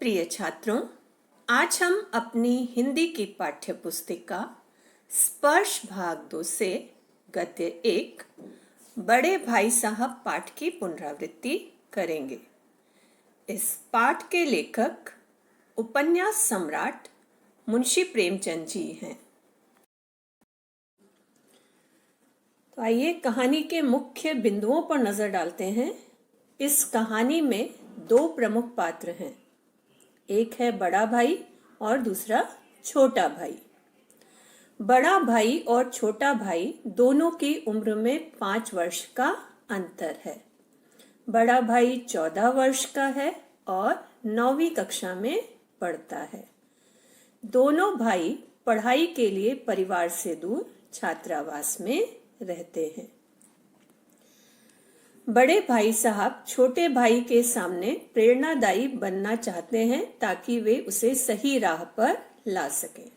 प्रिय छात्रों, आज हम अपनी हिंदी की पाठ्य पुस्तिका स्पर्श भाग 2 से गद्य 1 बड़े भाई साहब पाठ की पुनरावृत्ति करेंगे। इस पाठ के लेखक उपन्यास सम्राट मुंशी प्रेमचंद जी हैं। तो आइए कहानी के मुख्य बिंदुओं पर नजर डालते हैं। इस कहानी में दो प्रमुख पात्र हैं, एक है बड़ा भाई और दूसरा छोटा भाई। बड़ा भाई और छोटा भाई दोनों की उम्र में 5 वर्ष का अंतर है। बड़ा भाई 14 वर्ष का है और 9वीं कक्षा में पढ़ता है। दोनों भाई पढ़ाई के लिए परिवार से दूर छात्रावास में रहते हैं। बड़े भाई साहब छोटे भाई के सामने प्रेरणादायी बनना चाहते हैं ताकि वे उसे सही राह पर ला सकें।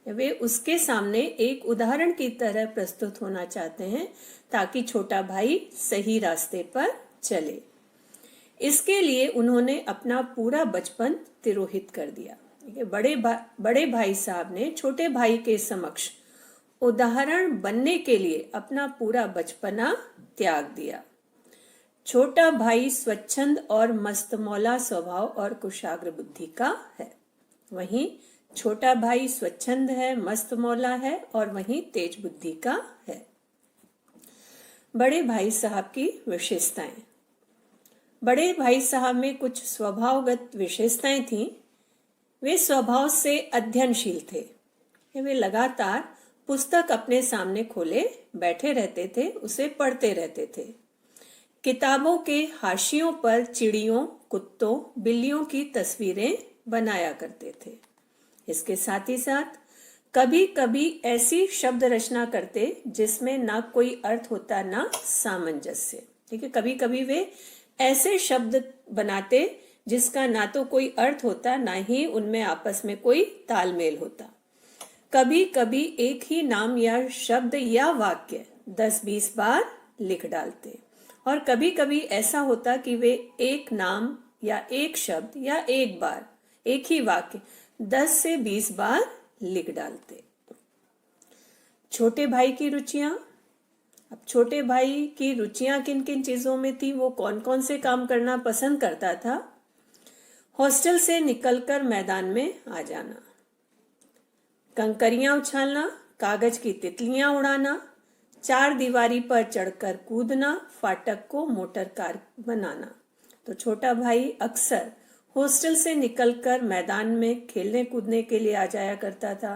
वे उसके सामने एक उदाहरण की तरह प्रस्तुत होना चाहते हैं ताकि छोटा भाई सही रास्ते पर चले। इसके लिए उन्होंने अपना पूरा बचपन तिरोहित कर दिया। बड़े भाई साहब ने छोटे भाई के समक्ष उदाहरण बनने के लिए अपना पूरा बचपना त्याग दिया। छोटा भाई स्वच्छंद और मस्तमौला स्वभाव और कुशाग्र बुद्धि का है, वहीं छोटा भाई स्वच्छंद है, मस्तमौला है और वहीं तेज बुद्धि का है। बड़े भाई साहब की विशेषताएं। बड़े भाई साहब में कुछ स्वभावगत विशेषताएं थीं। वे स्वभाव से अध्ययनशील थे। वे लगातार पुस्तक अपने सामने खोले बैठे रहते थे, उसे पढ़ते रहते थे। किताबों के हाशियों पर चिड़ियों, कुत्तों, बिल्लियों की तस्वीरें बनाया करते थे। इसके साथ ही साथ कभी कभी ऐसी शब्द रचना करते जिसमें ना कोई अर्थ होता ना सामंजस्य। ठीक है, कभी कभी वे ऐसे शब्द बनाते जिसका ना तो कोई अर्थ होता ना ही उनमें आपस में कोई तालमेल होता। कभी कभी एक ही नाम या शब्द या वाक्य 10-20 बार लिख डालते और कभी कभी ऐसा होता कि वे एक नाम या एक शब्द या एक बार एक ही वाक्य 10 से 20 बार लिख डालते। छोटे भाई की रुचियां। अब छोटे भाई की रुचियां किन किन चीजों में थी, वो कौन कौन से काम करना पसंद करता था? हॉस्टल से निकलकर मैदान में आ जाना, कंकरियां उछालना, कागज की तितलियां उड़ाना, चार दीवारी पर चढ़कर कूदना, फाटक को मोटर कार बनाना। तो छोटा भाई अक्सर हॉस्टल से निकलकर मैदान में खेलने कूदने के लिए आ जाया करता था।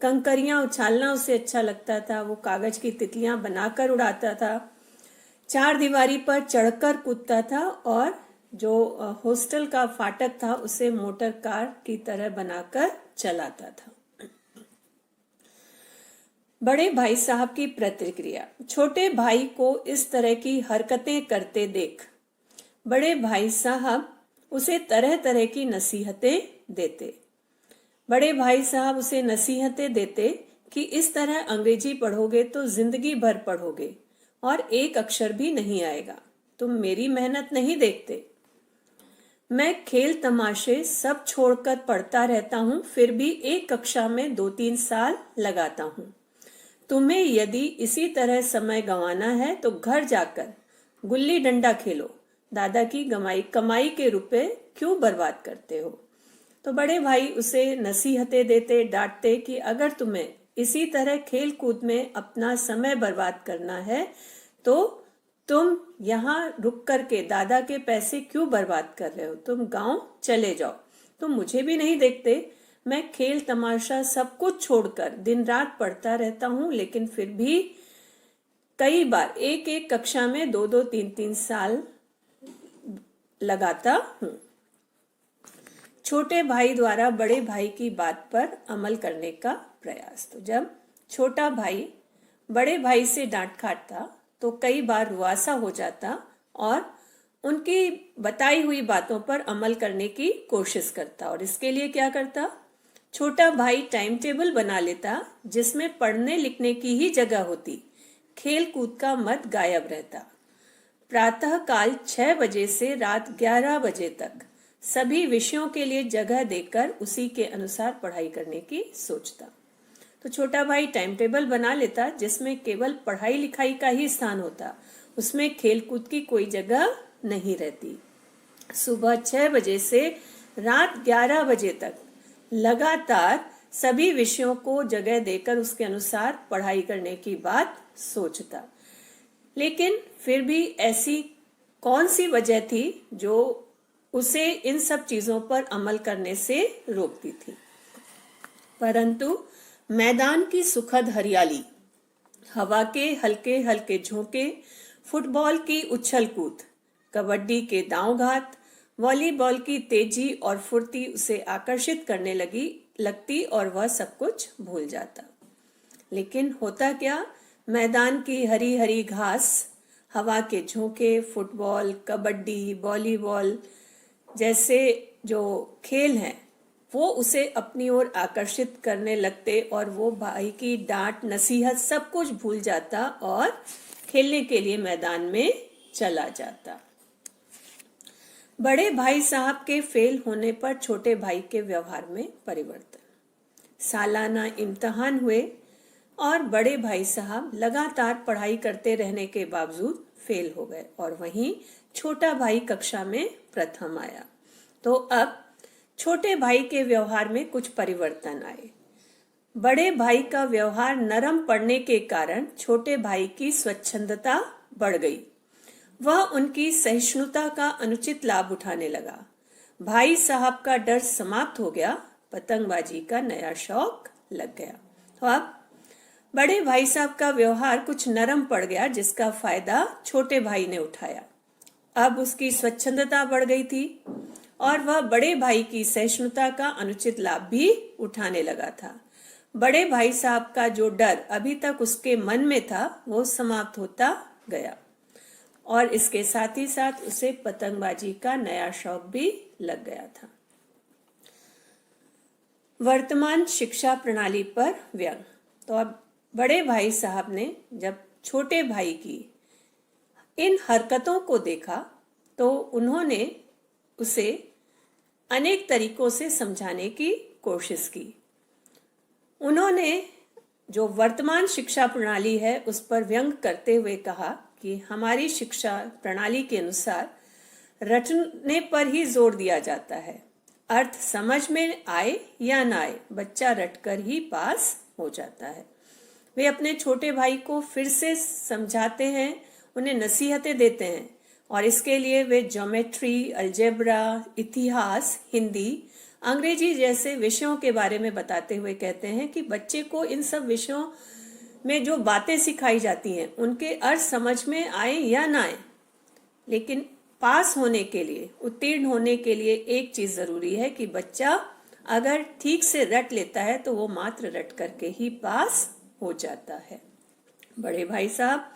कंकरियां उछालना उसे अच्छा लगता था, वो कागज की तितलियां बनाकर उड़ाता था, चार दीवारी पर चढ़कर कूदता था और जो हॉस्टल का फाटक था उसे मोटर कार की तरह बनाकर चलाता था। बड़े भाई साहब की प्रतिक्रिया। छोटे भाई को इस तरह की हरकतें करते देख बड़े भाई साहब उसे तरह तरह की नसीहतें देते। बड़े भाई साहब उसे नसीहतें देते कि इस तरह अंग्रेजी पढ़ोगे तो जिंदगी भर पढ़ोगे और एक अक्षर भी नहीं आएगा। तुम मेरी मेहनत नहीं देखते। मैं खेल तमाशे सब छोड़कर पढ़ता रहता हूँ, फिर भी एक कक्षा में 2-3 साल लगाता हूँ। तुम्हें यदि इसी तरह समय गंवाना है तो घर जाकर गुल्ली डंडा खेलो। दादा की कमाई के रुपए क्यों बर्बाद करते हो? तो बड़े भाई उसे नसीहतें देते, डांटते कि अगर तुम्हें इसी तरह खेल कूद में अपना समय बर्बाद करना है तो तुम यहाँ रुक करके दादा के पैसे क्यों बर्बाद कर रहे हो? तुम गांव चले जाओ। तुम मुझे भी नहीं देखते। मैं खेल तमाशा सब कुछ छोड़कर दिन रात पढ़ता रहता हूँ, लेकिन फिर भी कई बार एक एक कक्षा में 2-2, 3-3 साल लगाता हूँ। छोटे भाई द्वारा बड़े भाई की बात पर अमल करने का प्रयास। तो जब छोटा भाई बड़े भाई से डांट खाता तो कई बार रुआसा हो जाता और उनकी बताई हुई बातों पर अमल करने की कोशिश करता। और इसके लिए क्या करता? छोटा भाई टाइम टेबल बना लेता जिसमें पढ़ने लिखने की ही जगह होती, खेल कूद का मत गायब रहता। प्रातः काल 6 बजे से रात 11 बजे तक सभी विषयों के लिए जगह देकर उसी के अनुसार पढ़ाई करने की सोचता। तो छोटा भाई टाइम टेबल बना लेता जिसमें केवल पढ़ाई लिखाई का ही स्थान होता, उसमें खेलकूद की कोई जगह नहीं रहती। सुबह 6 बजे से रात 11 बजे तक लगातार सभी विषयों को जगह देकर उसके अनुसार पढ़ाई करने की बात सोचता। लेकिन फिर भी ऐसी कौन सी वजह थी जो उसे इन सब चीजों पर अमल करने से रोकती थी? परंतु मैदान की सुखद हरियाली, हवा के हल्के हल्के झोंके, फुटबॉल की उछल कूद, कबड्डी के दांव घात, वॉलीबॉल की तेजी और फुर्ती उसे आकर्षित करने लगती और वह सब कुछ भूल जाता। लेकिन होता क्या, मैदान की हरी हरी घास, हवा के झोंके, फुटबॉल, कबड्डी, वॉलीबॉल जैसे जो खेल हैं वो उसे अपनी ओर आकर्षित करने लगते और वो भाई की डांट नसीहत सब कुछ भूल जाता और खेलने के लिए मैदान में चला जाता। बड़े भाई साहब के फेल होने पर छोटे भाई के व्यवहार में परिवर्तन। सालाना इम्तिहान हुए और बड़े भाई साहब लगातार पढ़ाई करते रहने के बावजूद फेल हो गए और वहीं छोटा भाई कक्षा में प्रथम आया। तो अब छोटे भाई के व्यवहार में कुछ परिवर्तन आए। बड़े भाई का व्यवहार नरम पड़ने के कारण छोटे भाई की स्वच्छंदता बढ़ गई। वह उनकी सहिष्णुता का अनुचित लाभ उठाने लगा। भाई साहब का डर समाप्त हो गया, पतंगबाजी का नया शौक लग गया। तो अब बड़े भाई साहब का व्यवहार कुछ नरम पड़ गया जिसका फायदा छोटे भाई ने उठाया। अब उसकी स्वच्छंदता बढ़ गई थी और वह बड़े भाई की सहिष्णुता का अनुचित लाभ भी उठाने लगा था। बड़े भाई साहब का जो डर अभी तक उसके मन में था वो समाप्त होता गया और इसके साथ ही साथ उसे पतंगबाजी का नया शौक भी लग गया था। वर्तमान शिक्षा प्रणाली पर व्यंग। तो अब बड़े भाई साहब ने जब छोटे भाई की इन हरकतों को देखा तो उन्होंने उसे अनेक तरीकों से समझाने की कोशिश की। उन्होंने जो वर्तमान शिक्षा प्रणाली है उस पर व्यंग करते हुए कहा कि हमारी शिक्षा प्रणाली के अनुसार रटने पर ही जोर दिया जाता है। अर्थ समझ में आए या ना आए, बच्चा रटकर ही पास हो जाता है। वे अपने छोटे भाई को फिर से समझाते हैं, उन्हें नसीहतें देते हैं और इसके लिए वे ज्योमेट्री, अलजेब्रा, इतिहास, हिंदी, अंग्रेजी जैसे विषयों के बारे में बताते हुए कहते हैं कि बच्चे को इन सब विषयों में जो बातें सिखाई जाती हैं उनके अर्थ समझ में आए या ना आए, लेकिन पास होने के लिए, उत्तीर्ण होने के लिए एक चीज जरूरी है कि बच्चा अगर ठीक से रट लेता है तो वो मात्र रट करके ही पास हो जाता है। बड़े भाई साहब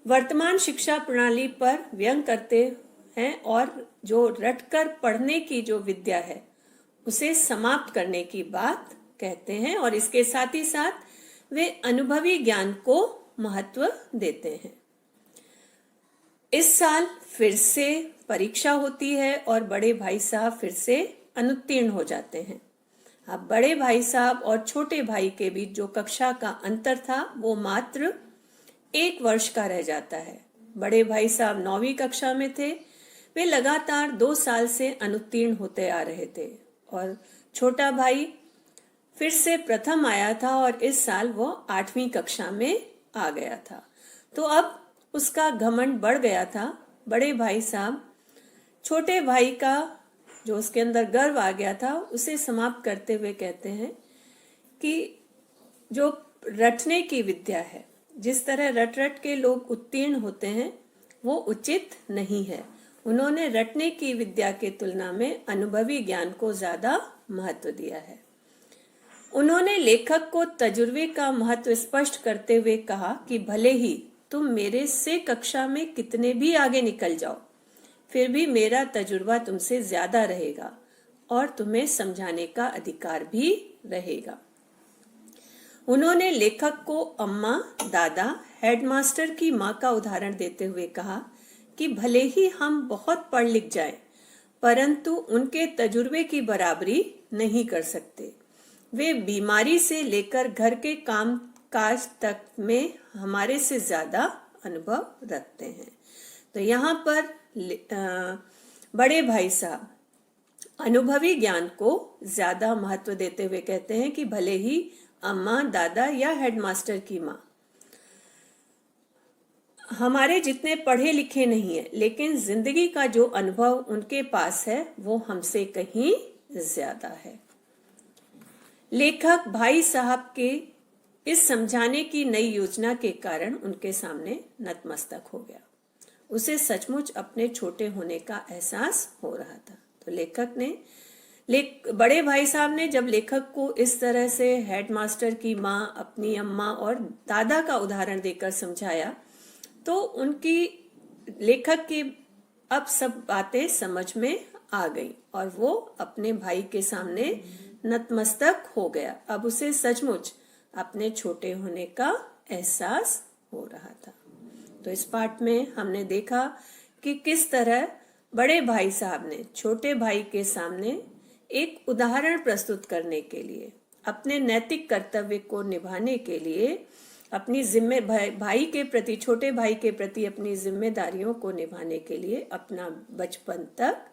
वर्तमान शिक्षा प्रणाली पर व्यंग करते हैं और जो रटकर पढ़ने की जो विद्या है उसे समाप्त करने की बात कहते हैं और इसके साथ ही साथ वे अनुभवी ज्ञान को महत्व देते हैं। इस साल फिर से परीक्षा होती है और बड़े भाई साहब फिर से अनुत्तीर्ण हो जाते हैं। अब बड़े भाई साहब और छोटे भाई के बीच जो कक्षा का अंतर था वो मात्र 1 वर्ष का रह जाता है। बड़े भाई साहब 9वीं कक्षा में थे, वे लगातार 2 साल से अनुत्तीर्ण होते आ रहे थे और छोटा भाई फिर से प्रथम आया था और इस साल वो 8वीं कक्षा में आ गया था। तो अब उसका घमंड बढ़ गया था। बड़े भाई साहब छोटे भाई का जो उसके अंदर गर्व आ गया था उसे समाप्त करते हुए कहते हैं कि जो रटने की विद्या है, जिस तरह रट रट के लोग उत्तीर्ण होते हैं वो उचित नहीं है। उन्होंने रटने की विद्या के तुलना में अनुभवी ज्ञान को ज्यादा महत्व दिया है। उन्होंने लेखक को तजुर्बे का महत्व स्पष्ट करते हुए कहा कि भले ही तुम मेरे से कक्षा में कितने भी आगे निकल जाओ, फिर भी मेरा तजुर्बा तुमसे ज्यादा रहेगा और तुम्हें समझाने का अधिकार भी रहेगा। उन्होंने लेखक को अम्मा, दादा, हेडमास्टर की माँ का उदाहरण देते हुए कहा कि भले ही हम बहुत पढ़ लिख जाएं, परंतु उनके तजुर्बे की बराबरी नहीं कर सकते। वे बीमारी से लेकर घर के काम काज तक में हमारे से ज्यादा अनुभव रखते हैं। तो यहाँ पर बड़े भाई साहब अनुभवी ज्ञान को ज्यादा महत्व देते हुए कहते हैं कि भले ही अम्मा, दादा या हेडमास्टर की माँ हमारे जितने पढ़े लिखे नहीं है, लेकिन जिंदगी का जो अनुभव उनके पास है वो हमसे कहीं ज्यादा है। लेखक भाई साहब के इस समझाने की नई योजना के कारण उनके सामने नतमस्तक हो गया। उसे सचमुच अपने छोटे होने का एहसास हो रहा था। तो लेखक ने बड़े भाई साहब ने जब लेखक को इस तरह से हेडमास्टर की माँ, अपनी अम्मा और दादा का उदाहरण देकर समझाया तो उनकी लेखक की अब सब बातें समझ में आ गई और वो अपने भाई के सामने नतमस्तक हो गया। अब उसे सचमुच अपने छोटे होने का एहसास हो रहा था। तो इस पाठ में हमने देखा कि किस तरह बड़े भाई साहब ने छोटे भाई के सामने एक उदाहरण प्रस्तुत करने के लिए, अपने नैतिक कर्तव्य को निभाने के लिए, अपनी भाई के प्रति, छोटे भाई के प्रति अपनी जिम्मेदारियों को निभाने के लिए अपना बचपन तक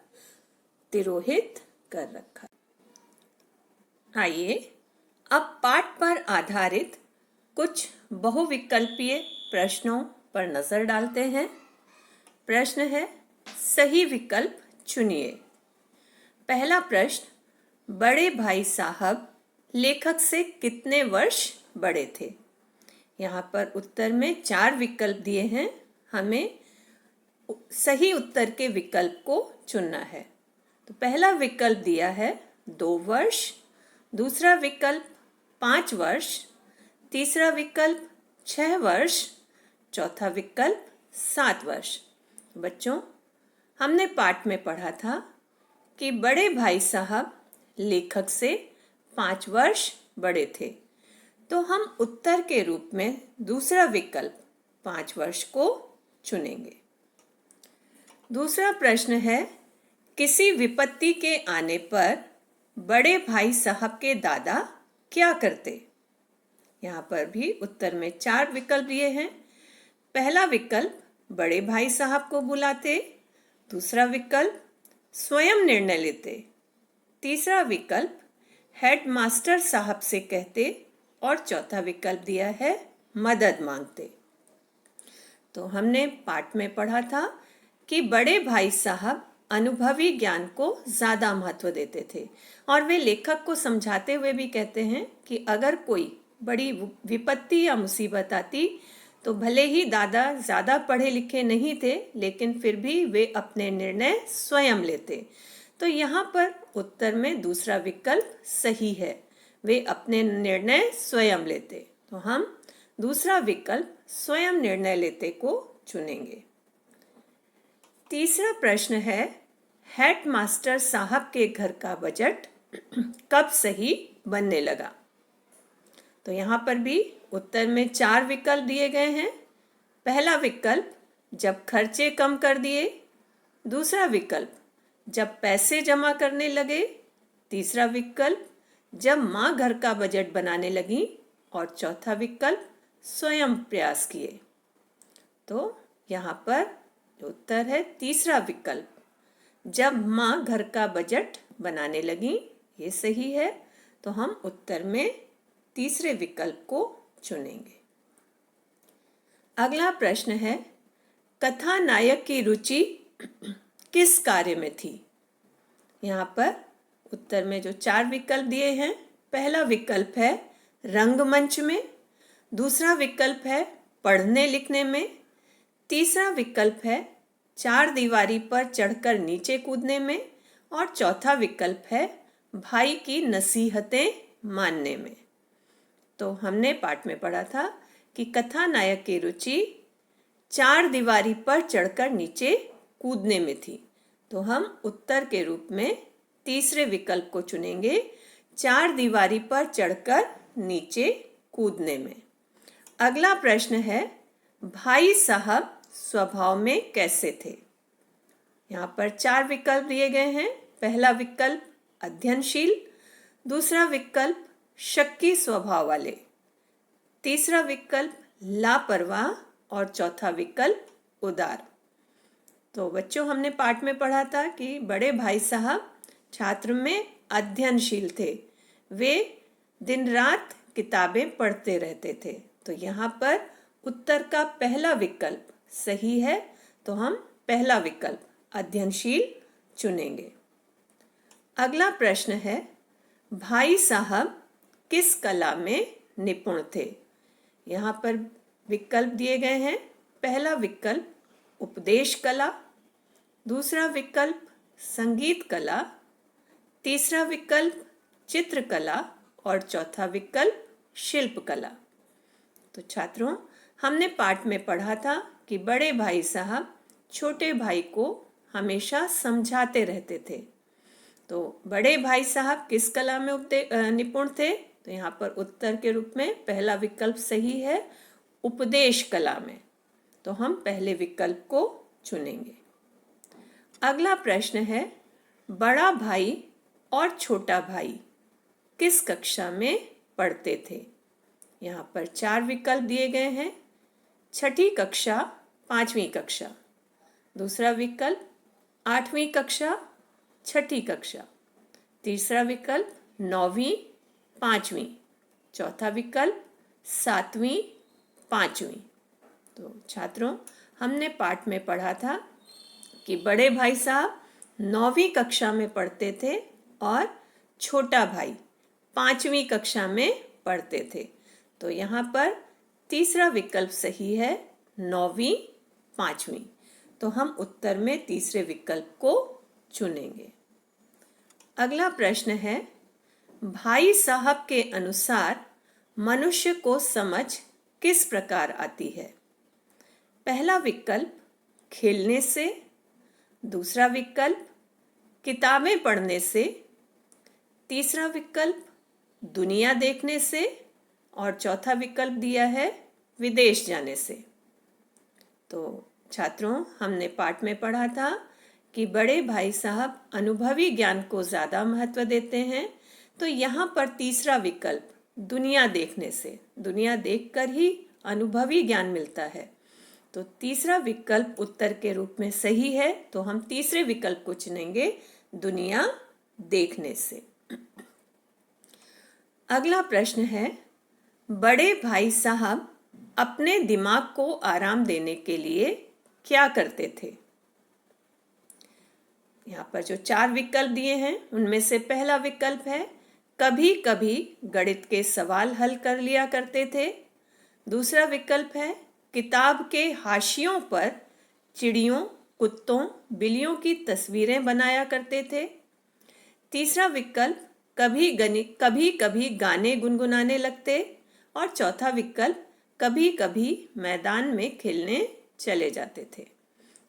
तिरोहित कर रखा। आइए अब पाठ पर आधारित कुछ बहुविकल्पीय प्रश्नों पर नजर डालते हैं। प्रश्न है, सही विकल्प चुनिए। पहला प्रश्न, बड़े भाई साहब लेखक से कितने वर्ष बड़े थे? यहाँ पर उत्तर में 4 विकल्प दिए हैं। हमें सही उत्तर के विकल्प को चुनना है। तो पहला विकल्प दिया है 2 वर्ष, दूसरा विकल्प 5 वर्ष, तीसरा विकल्प 6 वर्ष, चौथा विकल्प 7 वर्ष। बच्चों, हमने पाठ में पढ़ा था कि बड़े भाई साहब लेखक से 5 वर्ष बड़े थे, तो हम उत्तर के रूप में दूसरा विकल्प 5 वर्ष को चुनेंगे। दूसरा प्रश्न है, किसी विपत्ति के आने पर बड़े भाई साहब के दादा क्या करते? यहाँ पर भी उत्तर में 4 विकल्प दिए हैं। पहला विकल्प बड़े भाई साहब को बुलाते, दूसरा विकल्प स्वयं निर्णय लेते, तीसरा विकल्प हेडमास्टर साहब से कहते और चौथा विकल्प दिया है मदद मांगते। तो हमने पाठ में पढ़ा था कि बड़े भाई साहब अनुभवी ज्ञान को ज्यादा महत्व देते थे और वे लेखक को समझाते हुए भी कहते हैं कि अगर कोई बड़ी विपत्ति या मुसीबत आती तो भले ही दादा ज्यादा पढ़े लिखे नहीं थे, लेकिन फिर भी वे अपने निर्णय स्वयं लेते। तो यहाँ पर उत्तर में दूसरा विकल्प सही है, वे अपने निर्णय स्वयं लेते। तो हम दूसरा विकल्प स्वयं निर्णय लेते को चुनेंगे। तीसरा प्रश्न है, हेडमास्टर साहब के घर का बजट कब सही बनने लगा? तो यहाँ पर भी उत्तर में 4 विकल्प दिए गए हैं। पहला विकल्प जब खर्चे कम कर दिए, दूसरा विकल्प जब पैसे जमा करने लगे, तीसरा विकल्प जब माँ घर का बजट बनाने लगी और चौथा विकल्प स्वयं प्रयास किए। तो यहाँ पर उत्तर है तीसरा विकल्प, जब माँ घर का बजट बनाने लगी, ये सही है। तो हम उत्तर में तीसरे विकल्प को चुनेंगे। अगला प्रश्न है, कथा नायक की रुचि किस कार्य में थी? यहाँ पर उत्तर में जो 4 विकल्प दिए हैं, पहला विकल्प है रंगमंच में, दूसरा विकल्प है पढ़ने लिखने में, तीसरा विकल्प है 4 दीवारी पर चढ़कर नीचे कूदने में और चौथा विकल्प है भाई की नसीहतें मानने में। तो हमने पाठ में पढ़ा था कि कथा नायक की रुचि 4 दीवारी पर चढ़कर नीचे कूदने में थी। तो हम उत्तर के रूप में तीसरे विकल्प को चुनेंगे, 4 दीवारी पर चढ़कर नीचे कूदने में। अगला प्रश्न है, भाई साहब स्वभाव में कैसे थे? यहाँ पर 4 विकल्प दिए गए हैं। पहला विकल्प अध्ययनशील, दूसरा विकल्प शक्की स्वभाव वाले, तीसरा विकल्प लापरवाह और चौथा विकल्प उदार। तो बच्चों, हमने पाठ में पढ़ा था कि बड़े भाई साहब छात्र में अध्ययनशील थे। वे दिन रात किताबें पढ़ते रहते थे। तो यहाँ पर उत्तर का पहला विकल्प सही है, तो हम पहला विकल्प अध्ययनशील चुनेंगे। अगला प्रश्न है, भाई साहब किस कला में निपुण थे? यहाँ पर विकल्प दिए गए हैं। पहला विकल्प उपदेश कला, दूसरा विकल्प संगीत कला, तीसरा विकल्प चित्रकला और चौथा विकल्प शिल्प कला। तो छात्रों, हमने पाठ में पढ़ा था कि बड़े भाई साहब छोटे भाई को हमेशा समझाते रहते थे। तो बड़े भाई साहब किस कला में निपुण थे? तो यहाँ पर उत्तर के रूप में पहला विकल्प सही है, उपदेश कला में। तो हम पहले विकल्प को चुनेंगे। अगला प्रश्न है, बड़ा भाई और छोटा भाई किस कक्षा में पढ़ते थे? यहाँ पर 4 विकल्प दिए गए हैं। छठी कक्षा, 5वीं कक्षा, दूसरा विकल्प 8वीं कक्षा, छठी कक्षा, तीसरा विकल्प 9वीं, 5वीं, चौथा विकल्प 7वीं, 5वीं। तो छात्रों, हमने पाठ में पढ़ा था कि बड़े भाई साहब 9वीं कक्षा में पढ़ते थे और छोटा भाई 5वीं कक्षा में पढ़ते थे। तो यहाँ पर तीसरा विकल्प सही है, 9वीं, 5वीं। तो हम उत्तर में तीसरे विकल्प को चुनेंगे। अगला प्रश्न है, भाई साहब के अनुसार मनुष्य को समझ किस प्रकार आती है? पहला विकल्प खेलने से, दूसरा विकल्प किताबें पढ़ने से, तीसरा विकल्प दुनिया देखने से और चौथा विकल्प दिया है विदेश जाने से। तो छात्रों, हमने पाठ में पढ़ा था कि बड़े भाई साहब अनुभवी ज्ञान को ज़्यादा महत्व देते हैं। तो यहाँ पर तीसरा विकल्प दुनिया देखने से, दुनिया देखकर ही अनुभवी ज्ञान मिलता है। तो तीसरा विकल्प उत्तर के रूप में सही है। तो हम तीसरे विकल्प को चुनेंगे, दुनिया देखने से। अगला प्रश्न है, बड़े भाई साहब अपने दिमाग को आराम देने के लिए क्या करते थे? यहाँ पर जो 4 विकल्प दिए हैं उनमें से पहला विकल्प है, कभी कभी गणित के सवाल हल कर लिया करते थे। दूसरा विकल्प है, किताब के हाशियों पर चिड़ियों, कुत्तों, बिल्लियों की तस्वीरें बनाया करते थे। तीसरा विकल्प, कभी कभी गाने गुनगुनाने लगते। और चौथा विकल्प, कभी कभी मैदान में खेलने चले जाते थे।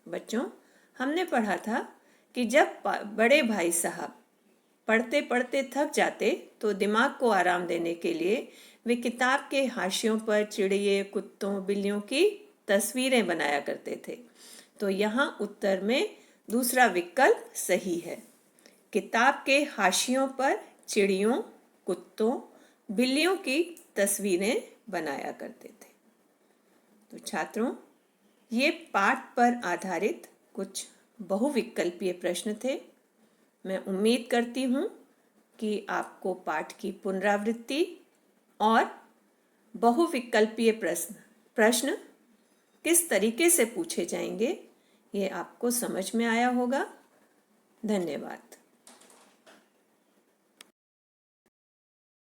बच्चों, हमने पढ़ा था कि जब बड़े भाई साहब पढ़ते पढ़ते थक जाते तो दिमाग को आराम देने के लिए वे किताब के हाशियों पर चिड़िए, कुत्तों, बिल्लियों की तस्वीरें बनाया करते थे। तो यहाँ उत्तर में दूसरा विकल्प सही है, किताब के हाशियों पर चिड़ियों, कुत्तों, बिल्लियों की तस्वीरें बनाया करते थे। तो छात्रों, ये पाठ पर आधारित कुछ बहुविकल्पीय प्रश्न थे। मैं उम्मीद करती हूँ कि आपको पाठ की पुनरावृत्ति और बहुविकल्पीय प्रश्न किस तरीके से पूछे जाएंगे ये आपको समझ में आया होगा। धन्यवाद।